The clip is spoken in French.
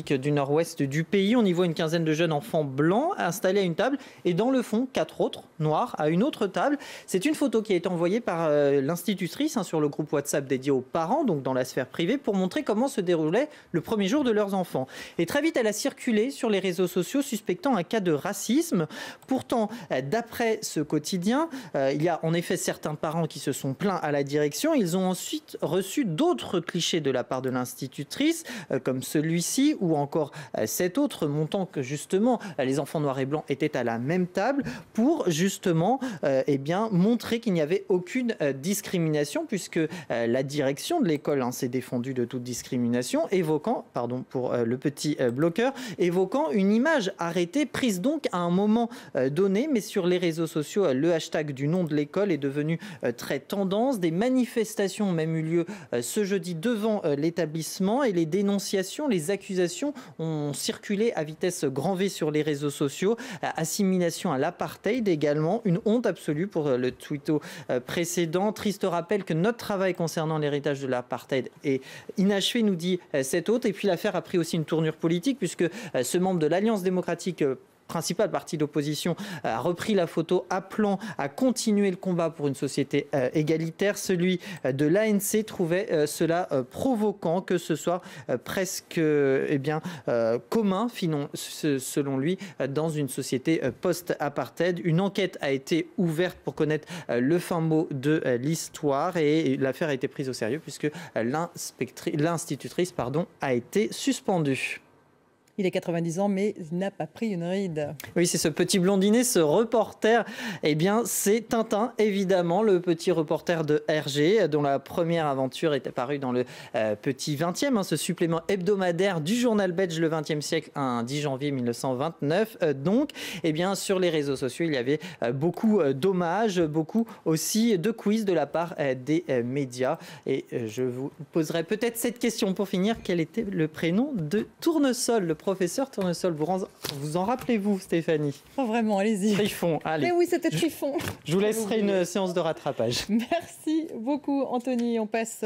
Du nord-ouest du pays. On y voit une quinzaine de jeunes enfants blancs installés à une table et dans le fond, 4 autres noirs à une autre table. C'est une photo qui a été envoyée par l'institutrice sur le groupe WhatsApp dédié aux parents, donc dans la sphère privée, pour montrer comment se déroulait le premier jour de leurs enfants. Et très vite, elle a circulé sur les réseaux sociaux suspectant un cas de racisme. Pourtant, d'après ce quotidien, il y a en effet certains parents qui se sont plaints à la direction. Ils ont ensuite reçu d'autres clichés de la part de l'institutrice, comme celui-ci, ou encore cet autre montant que justement les enfants noirs et blancs étaient à la même table pour justement montrer qu'il n'y avait aucune discrimination, puisque la direction de l'école s'est défendue de toute discrimination, évoquant, pardon pour le petit bloqueur, évoquant une image arrêtée prise donc à un moment donné, mais sur les réseaux sociaux, le hashtag du nom de l'école est devenu très tendance. Des manifestations ont même eu lieu ce jeudi devant l'établissement et les dénonciations, les accusations ont circulé à vitesse grand V sur les réseaux sociaux. Assimilation à l'apartheid également, une honte absolue pour le tweeto précédent. Triste rappel que notre travail concernant l'héritage de l'apartheid est inachevé, nous dit cet hôte. Et puis l'affaire a pris aussi une tournure politique, puisque ce membre de l'Alliance démocratique, principal parti d'opposition, a repris la photo appelant à continuer le combat pour une société égalitaire. Celui de l'ANC trouvait cela provoquant, que ce soit presque commun, selon lui, dans une société post-apartheid. Une enquête a été ouverte pour connaître le fin mot de l'histoire et l'affaire a été prise au sérieux puisque l'institutrice a été suspendue. Il a 90 ans, mais il n'a pas pris une ride. Oui, c'est ce petit blondinet, ce reporter. C'est Tintin, évidemment, le petit reporter de Hergé, dont la première aventure est apparue dans le Petit 20e, ce supplément hebdomadaire du journal belge Le 20e siècle, un 10 janvier 1929. Sur les réseaux sociaux, il y avait beaucoup d'hommages, beaucoup aussi de quiz de la part des médias. Et je vous poserai peut-être cette question pour finir. Quel était le prénom de Tournesol, le professeur Tournesol? Vous en rappelez-vous, Stéphanie? Pas vraiment, allez-y. Trifon, allez. Mais oui, c'était Trifon. Je vous laisserai une séance de rattrapage. Merci beaucoup, Anthony. On passe